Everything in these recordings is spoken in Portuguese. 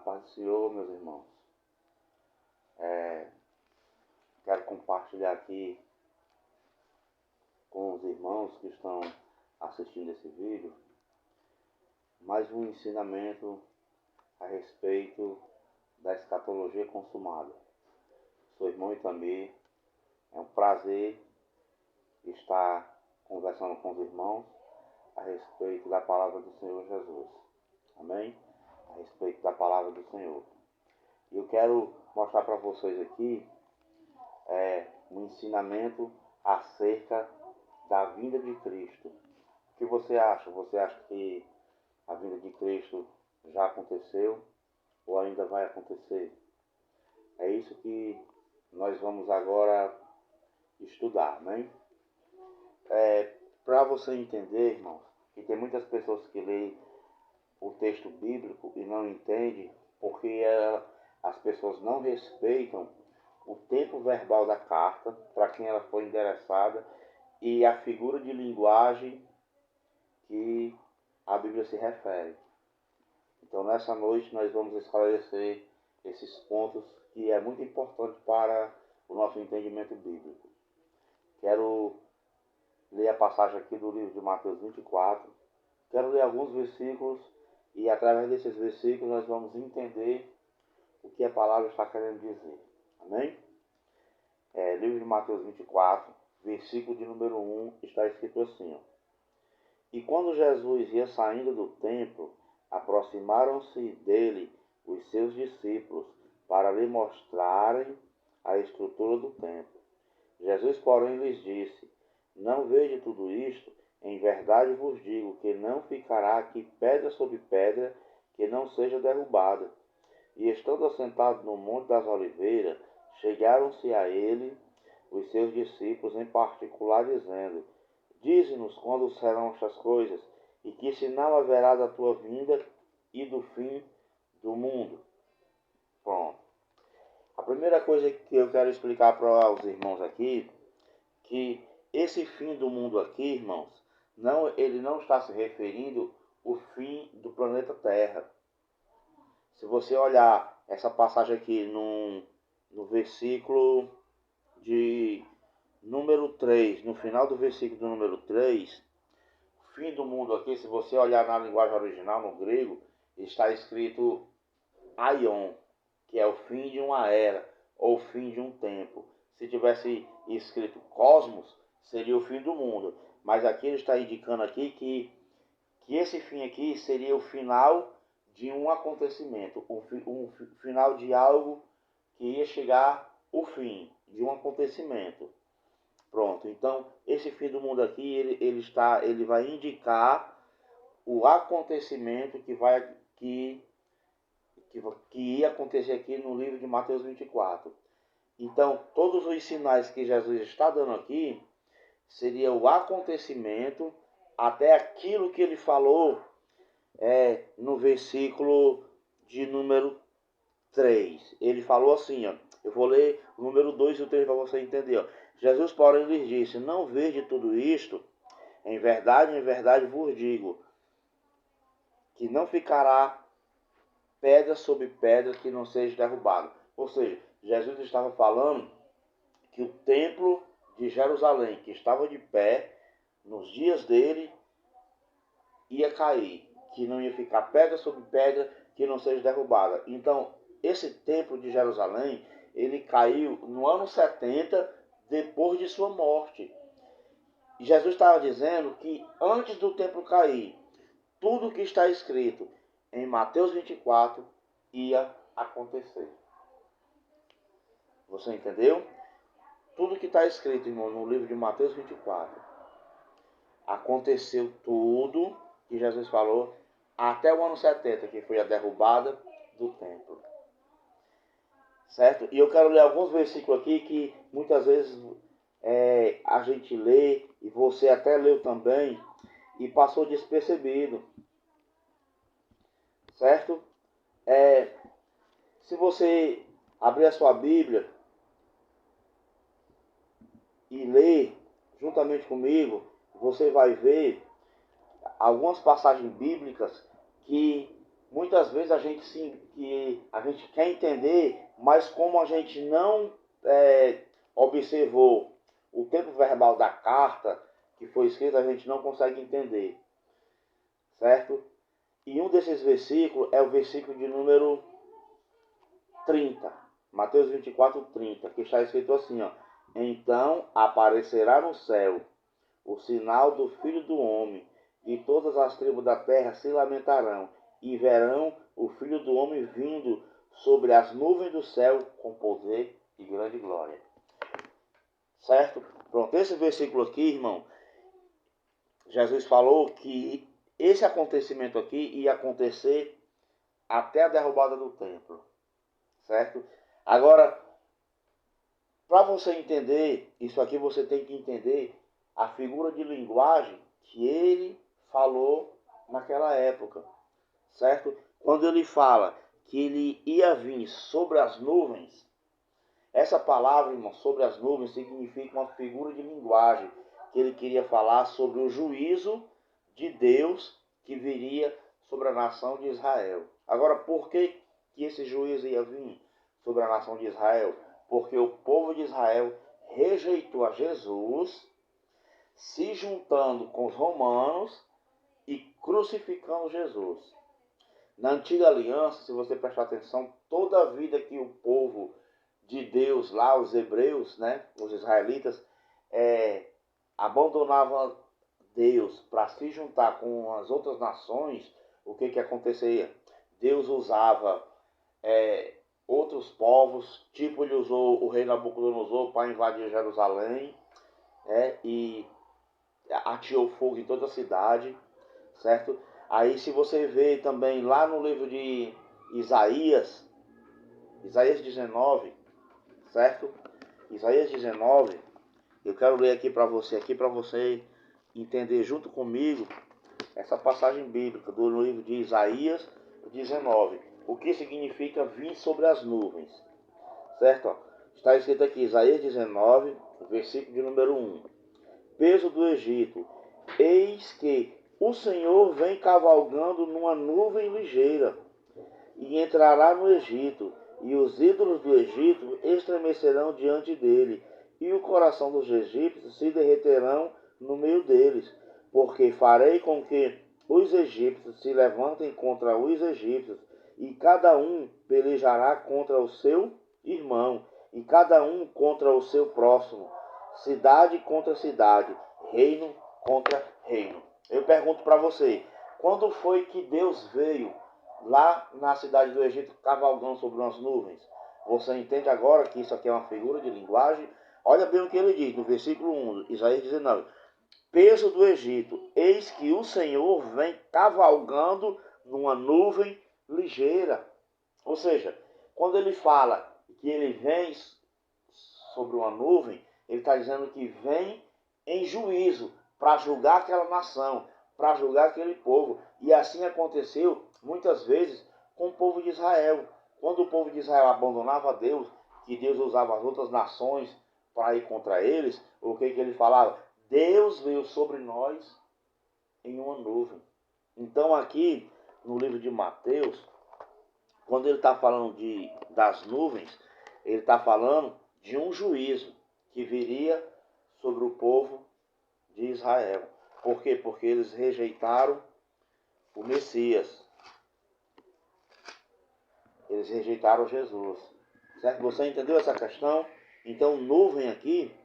paz do Senhor, meus irmãos. Quero compartilhar aqui com os irmãos que estão assistindo esse vídeo mais um ensinamento a respeito da escatologia consumada. Sou irmão Itamir, é um prazer estar conversando com os irmãos a respeito da palavra do Senhor Jesus. Amém? A respeito da palavra do Senhor. E eu quero mostrar para vocês aqui um ensinamento acerca da vinda de Cristo. O que você acha? Você acha que a vinda de Cristo já aconteceu ou ainda vai acontecer? É isso que nós vamos agora estudar, né? Para você entender, irmãos, que tem muitas pessoas que leem o texto bíblico e não entendem porque as pessoas não respeitam o tempo verbal da carta para quem ela foi endereçada e a figura de linguagem que a Bíblia se refere. Então, nessa noite, nós vamos esclarecer esses pontos que é muito importante para o nosso entendimento bíblico. Quero ler a passagem aqui do livro de Mateus 24. Quero ler alguns versículos e, através desses versículos, nós vamos entender o que a palavra está querendo dizer. Amém? Livro de Mateus 24, versículo de número 1, está escrito assim, ó. E quando Jesus ia saindo do templo, aproximaram-se dele os seus discípulos para lhe mostrarem a estrutura do templo. Jesus, porém, lhes disse: Não veja tudo isto? Em verdade vos digo que não ficará aqui pedra sobre pedra que não seja derrubada. E estando assentados no Monte das Oliveiras, chegaram-se a ele os seus discípulos em particular, dizendo: Dize-nos quando serão estas coisas, e que sinal haverá da tua vinda e do fim do mundo. Pronto. A primeira coisa que eu quero explicar para os irmãos aqui, que esse fim do mundo aqui, irmãos, ele não está se referindo ao fim do planeta Terra. Se você olhar essa passagem aqui no versículo de número 3, no final do versículo do número 3, o fim do mundo aqui, se você olhar na linguagem original, no grego, está escrito aion, que é o fim de uma era, ou o fim de um tempo. Se tivesse escrito cosmos, seria o fim do mundo. Mas aqui ele está indicando aqui que esse fim aqui seria o final de um acontecimento, um final de algo que ia chegar ao fim de um acontecimento. Pronto, então esse fim do mundo aqui, ele vai indicar o acontecimento que ia acontecer aqui no livro de Mateus 24. Então, todos os sinais que Jesus está dando aqui, seria o acontecimento até aquilo que ele falou no versículo de número 3. Ele falou assim, ó, eu vou ler o número 2 e o 3 para você entender. Ó. Jesus, porém, lhes disse: Não veja tudo isto? Em verdade vos digo, que não ficará pedra sobre pedra que não seja derrubada. Ou seja, Jesus estava falando que o templo de Jerusalém, que estava de pé, nos dias dele, ia cair, que não ia ficar pedra sobre pedra que não seja derrubada. Então, esse templo de Jerusalém, ele caiu no ano 70 depois de sua morte. E Jesus estava dizendo que antes do templo cair, tudo que está escrito em Mateus 24 ia acontecer. Você entendeu? Tudo que está escrito, irmão, no livro de Mateus 24. Aconteceu tudo que Jesus falou até o ano 70, que foi a derrubada do templo. Certo? E eu quero ler alguns versículos aqui que muitas vezes a gente lê, e você até leu também, e passou despercebido. Certo? Se você abrir a sua Bíblia e ler juntamente comigo, você vai ver algumas passagens bíblicas que muitas vezes a gente quer entender, mas como a gente não observou o tempo verbal da carta que foi escrita, a gente não consegue entender, certo? E um desses versículos é o versículo de número 30, Mateus 24, 30, que está escrito assim, ó: então aparecerá no céu o sinal do Filho do Homem, e todas as tribos da terra se lamentarão, e verão o Filho do Homem vindo sobre as nuvens do céu com poder e grande glória. Certo? Pronto, esse versículo aqui, irmão, Jesus falou que esse acontecimento aqui ia acontecer até a derrubada do templo. Certo? Agora, para você entender isso aqui, você tem que entender a figura de linguagem que ele falou naquela época, certo? Quando ele fala que ele ia vir sobre as nuvens, essa palavra, irmão, sobre as nuvens, significa uma figura de linguagem que ele queria falar sobre o juízo de Deus que viria sobre a nação de Israel. Agora, por que esse juízo ia vir sobre a nação de Israel? Porque o povo de Israel rejeitou a Jesus, se juntando com os romanos e crucificando Jesus. Na antiga aliança, se você prestar atenção, toda a vida que o povo de Deus lá, os hebreus, né, os israelitas, abandonavam Deus para se juntar com as outras nações, o que acontecia? Deus usava outros povos, tipo ele usou o rei Nabucodonosor para invadir Jerusalém, e ateou fogo em toda a cidade, certo? Aí se você vê também lá no livro de Isaías 19, certo? Isaías 19, eu quero ler aqui para você entender junto comigo essa passagem bíblica do livro de Isaías 19. O que significa vir sobre as nuvens, certo? Está escrito aqui, Isaías 19, versículo de número 1. Peso do Egito, eis que o Senhor vem cavalgando numa nuvem ligeira, e entrará no Egito, e os ídolos do Egito estremecerão diante dele, e o coração dos egípcios se derreterão no meio deles, porque farei com que os egípcios se levantem contra os egípcios, e cada um pelejará contra o seu irmão, e cada um contra o seu próximo, cidade contra cidade, reino contra reino. Eu pergunto para você, quando foi que Deus veio lá na cidade do Egito cavalgando sobre umas nuvens? Você entende agora que isso aqui é uma figura de linguagem? Olha bem o que ele diz no versículo 1, Isaías 19. Peso do Egito, eis que o Senhor vem cavalgando numa nuvem ligeira. Ou seja, quando ele fala que ele vem sobre uma nuvem, ele está dizendo que vem em juízo para julgar aquela nação, para julgar aquele povo. E assim aconteceu muitas vezes com o povo de Israel. Quando o povo de Israel abandonava Deus, que Deus usava as outras nações para ir contra eles, o que ele falava? Deus veio sobre nós em uma nuvem. Então aqui no livro de Mateus, quando ele está falando das nuvens, ele está falando de um juízo que viria sobre o povo de Israel. Por quê? Porque eles rejeitaram o Messias. Eles rejeitaram Jesus. Certo? Você entendeu essa questão? Então, nuvem aqui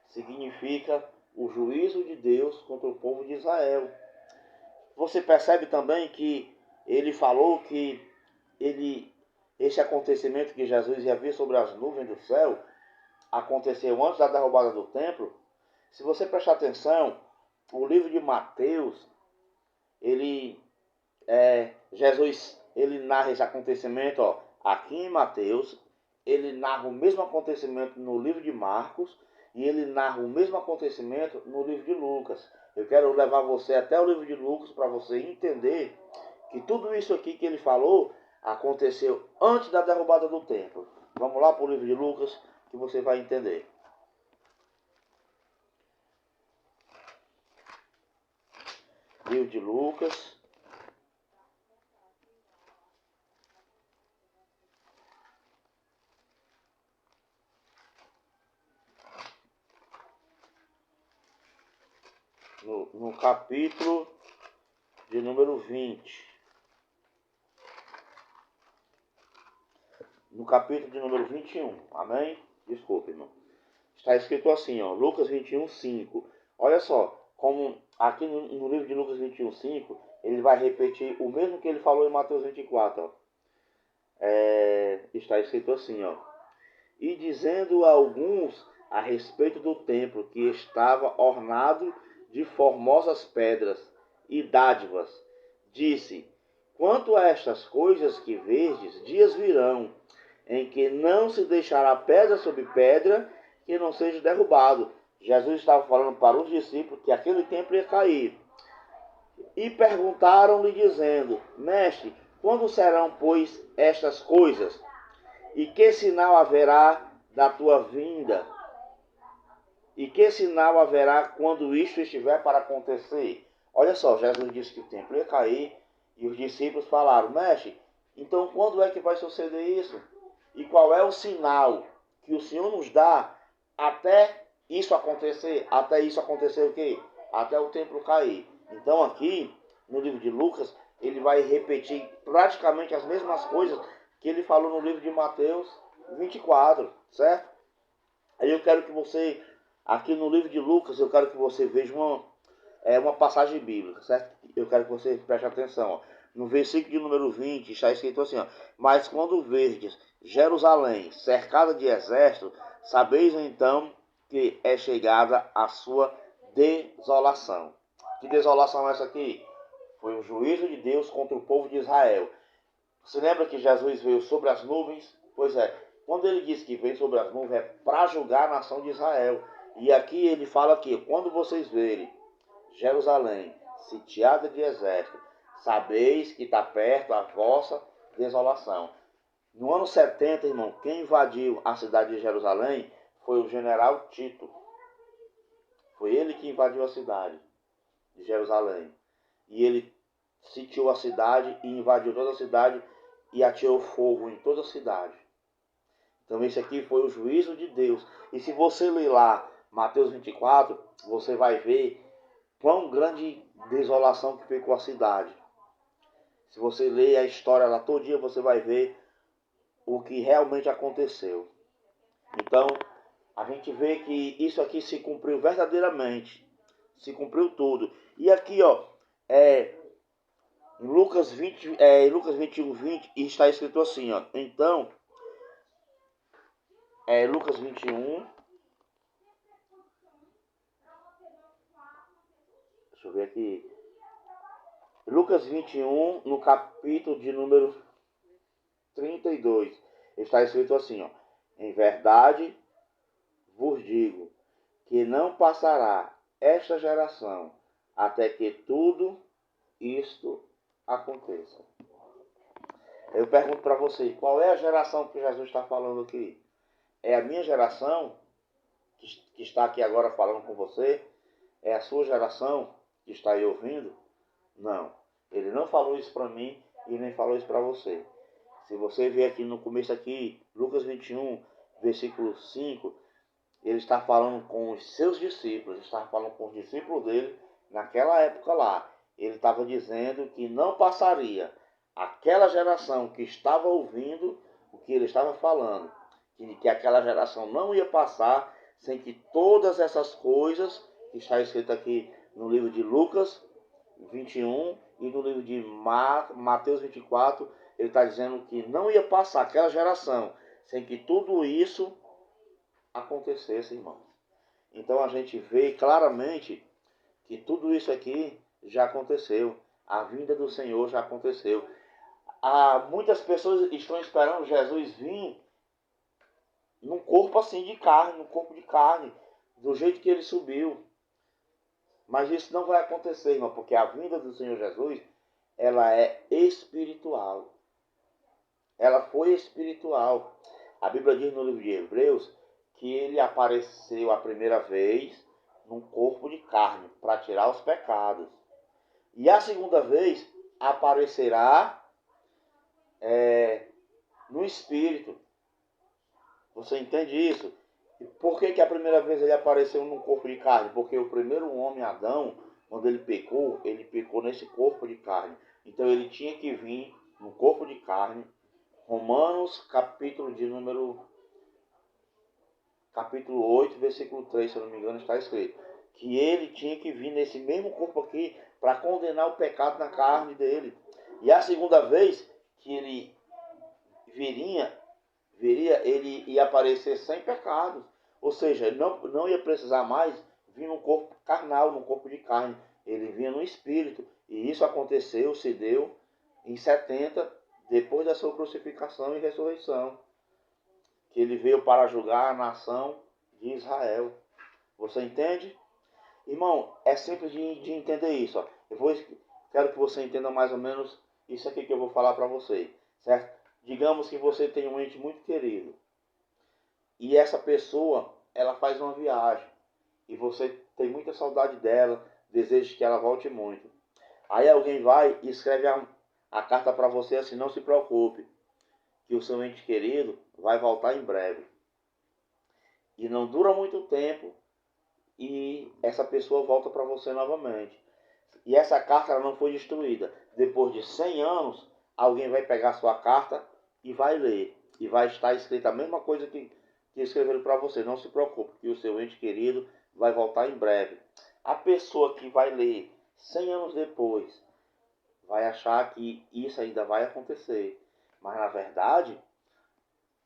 significa o juízo de Deus contra o povo de Israel. Você percebe também que ele falou que esse acontecimento que Jesus ia vir sobre as nuvens do céu aconteceu antes da derrubada do templo. Se você prestar atenção, o livro de Mateus, Jesus, ele narra esse acontecimento, aqui em Mateus, ele narra o mesmo acontecimento no livro de Marcos, e ele narra o mesmo acontecimento no livro de Lucas. Eu quero levar você até o livro de Lucas para você entender que tudo isso aqui que ele falou aconteceu antes da derrubada do templo. Vamos lá para o livro de Lucas que você vai entender. Livro de Lucas, no capítulo de número 20. No capítulo de número 21. Amém? Desculpe, irmão. Está escrito assim, ó, Lucas 21, 5. Olha só, como aqui no livro de Lucas 21, 5, ele vai repetir o mesmo que ele falou em Mateus 24. Ó. Está escrito assim, ó. E dizendo a alguns a respeito do templo que estava ornado de formosas pedras e dádivas, disse, quanto a estas coisas que vedes, dias virão, em que não se deixará pedra sobre pedra que não seja derrubado. Jesus estava falando para os discípulos que aquele templo ia cair. E perguntaram-lhe dizendo, mestre, quando serão, pois, estas coisas? E que sinal haverá da tua vinda? E que sinal haverá quando isto estiver para acontecer? Olha só, Jesus disse que o templo ia cair e os discípulos falaram, mestre, então quando é que vai suceder isso? E qual é o sinal que o Senhor nos dá até isso acontecer? Até isso acontecer o quê? Até o templo cair. Então aqui, no livro de Lucas, ele vai repetir praticamente as mesmas coisas que ele falou no livro de Mateus 24, certo? Aí eu quero que você, aqui no livro de Lucas, eu quero que você veja uma passagem bíblica, certo? Eu quero que você preste atenção, ó. No versículo de número 20 está escrito assim, ó, mas quando verdes Jerusalém cercada de exército, sabeis então que é chegada a sua desolação. Que desolação é essa aqui? Foi o juízo de Deus contra o povo de Israel. Você lembra que Jesus veio sobre as nuvens? Pois é, quando ele diz que veio sobre as nuvens é para julgar a nação de Israel. E aqui ele fala que quando vocês verem Jerusalém sitiada de exército, sabeis que está perto a vossa desolação. No ano 70, irmão, quem invadiu a cidade de Jerusalém foi o general Tito. Foi ele que invadiu a cidade de Jerusalém. E ele sitiou a cidade e invadiu toda a cidade e atirou fogo em toda a cidade. Então esse aqui foi o juízo de Deus. E se você ler lá Mateus 24, você vai ver quão grande desolação que ficou a cidade. Se você ler a história lá todo dia, você vai ver o que realmente aconteceu. Então, a gente vê que isso aqui se cumpriu verdadeiramente. Se cumpriu tudo. E aqui, ó, em Lucas 21, 20, está escrito assim, ó. Então, Lucas 21. Deixa eu ver aqui. Lucas 21, no capítulo de número 32, está escrito assim, ó. Em verdade vos digo que não passará esta geração até que tudo isto aconteça. Eu pergunto para você, qual é a geração que Jesus está falando aqui? É a minha geração que está aqui agora falando com você? É a sua geração que está aí ouvindo? Não. Ele não falou isso para mim e nem falou isso para você. Se você ver aqui no começo aqui, Lucas 21, versículo 5, ele está falando com os seus discípulos, ele estava falando com os discípulos dele naquela época lá. Ele estava dizendo que não passaria aquela geração que estava ouvindo o que ele estava falando, que aquela geração não ia passar sem que todas essas coisas que está escrito aqui no livro de Lucas 21 e no livro de Mateus 24, ele está dizendo que não ia passar aquela geração sem que tudo isso acontecesse, irmãos. Então a gente vê claramente que tudo isso aqui já aconteceu. A vinda do Senhor já aconteceu. Muitas pessoas estão esperando Jesus vir num corpo assim de carne, num corpo de carne, do jeito que ele subiu. Mas isso não vai acontecer, irmão, porque a vinda do Senhor Jesus, ela é espiritual. Ela foi espiritual. A Bíblia diz no livro de Hebreus que ele apareceu a primeira vez num corpo de carne para tirar os pecados. E a segunda vez aparecerá no espírito. Você entende isso? E por que a primeira vez ele apareceu num corpo de carne? Porque o primeiro homem, Adão, Quando ele pecou nesse corpo de carne. Então ele tinha que vir no corpo de carne. Romanos, capítulo 8, versículo 3, se eu não me engano, está escrito. Que ele tinha que vir nesse mesmo corpo aqui para condenar o pecado na carne dele. E a segunda vez que ele viria, ele ia aparecer sem pecados. Ou seja, ele não ia precisar mais vir num corpo carnal, num corpo de carne. Ele vinha no espírito. E isso aconteceu, se deu em 70, depois da sua crucificação e ressurreição. Que ele veio para julgar a nação de Israel. Você entende? Irmão, é simples de entender isso. Ó. Quero que você entenda mais ou menos isso aqui que eu vou falar para você. Certo? Digamos que você tem um ente muito querido. E essa pessoa, ela faz uma viagem. E você tem muita saudade dela, deseja que ela volte muito. Aí alguém vai e escreve a carta para você assim, não se preocupe, que o seu ente querido vai voltar em breve. E não dura muito tempo e essa pessoa volta para você novamente. E essa carta ela não foi destruída. Depois de 100 anos, alguém vai pegar sua carta e vai ler. E vai estar escrita a mesma coisa que escreveram para você. Não se preocupe, que o seu ente querido vai voltar em breve. A pessoa que vai ler 100 anos depois vai achar que isso ainda vai acontecer. Mas na verdade,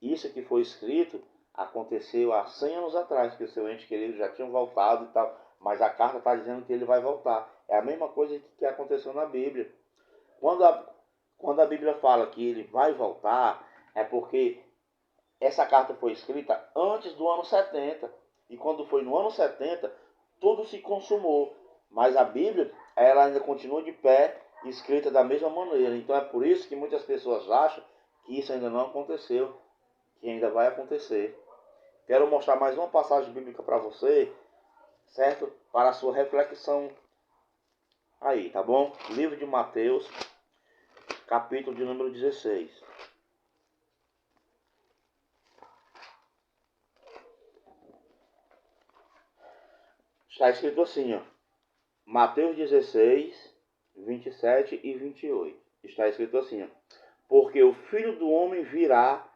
isso que foi escrito aconteceu há 100 anos atrás, que o seu ente querido já tinha voltado e tal, mas a carta está dizendo que ele vai voltar. É a mesma coisa que aconteceu na Bíblia. Quando a Bíblia fala que ele vai voltar, é porque essa carta foi escrita antes do ano 70. E quando foi no ano 70, tudo se consumou. Mas a Bíblia, ela ainda continua de pé, escrita da mesma maneira. Então é por isso que muitas pessoas acham que isso ainda não aconteceu, que ainda vai acontecer. Quero mostrar mais uma passagem bíblica para você, certo? Para a sua reflexão aí, tá bom? Livro de Mateus, capítulo de número 16. Está escrito assim, ó. Mateus 16, 27 e 28. Está escrito assim, ó. Porque o Filho do Homem virá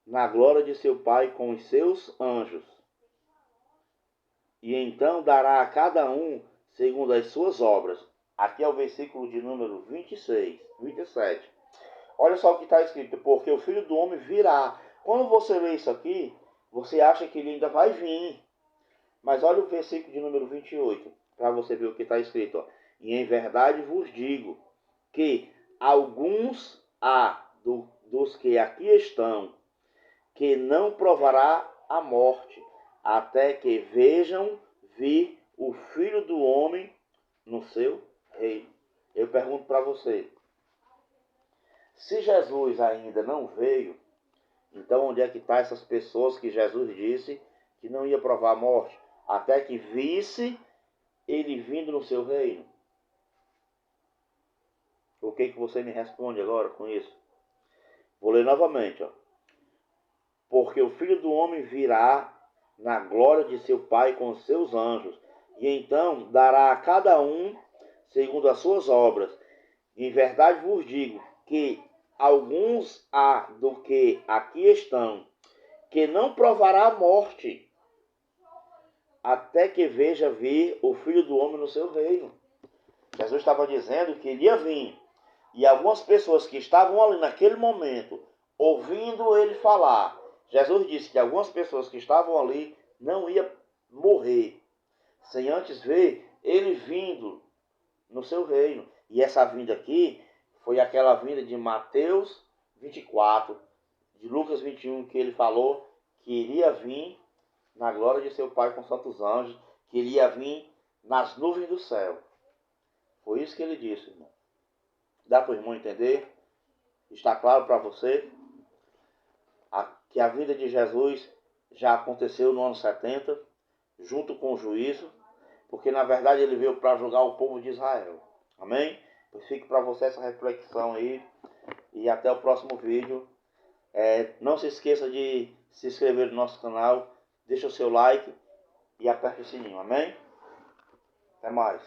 na glória de seu Pai com os seus anjos. E então dará a cada um segundo as suas obras. Aqui é o versículo de número 26, 27. Olha só o que está escrito. Porque o Filho do Homem virá. Quando você lê isso aqui, você acha que ele ainda vai vir. Mas olha o versículo de número 28, para você ver o que está escrito. Ó. E em verdade vos digo que alguns há dos que aqui estão, que não provará a morte, até que vejam vir o Filho do Homem no seu reino. Eu pergunto para você, se Jesus ainda não veio, então onde é que estão essas pessoas que Jesus disse que não ia provar a morte, até que visse ele vindo no seu reino? O que você me responde agora com isso? Vou ler novamente, ó. Porque o Filho do Homem virá na glória de seu Pai com os seus anjos, e então dará a cada um segundo as suas obras. Em verdade vos digo que alguns há do que aqui estão, que não provará a morte, até que veja vir o Filho do Homem no seu reino. Jesus estava dizendo que ele ia vir. E algumas pessoas que estavam ali naquele momento, ouvindo ele falar, Jesus disse que algumas pessoas que estavam ali não iam morrer, sem antes ver ele vindo no seu reino. E essa vinda aqui foi aquela vinda de Mateus 24, de Lucas 21, que ele falou que iria vir na glória de seu Pai com santos anjos, que iria vir nas nuvens do céu. Foi isso que ele disse, irmão. Dá para o irmão entender? Está claro para você que a vida de Jesus já aconteceu no ano 70, junto com o juízo, porque na verdade ele veio para julgar o povo de Israel. Amém? Pois fique para você essa reflexão aí e até o próximo vídeo. Não se esqueça de se inscrever no nosso canal, deixa o seu like e aperte o sininho. Amém? Até mais.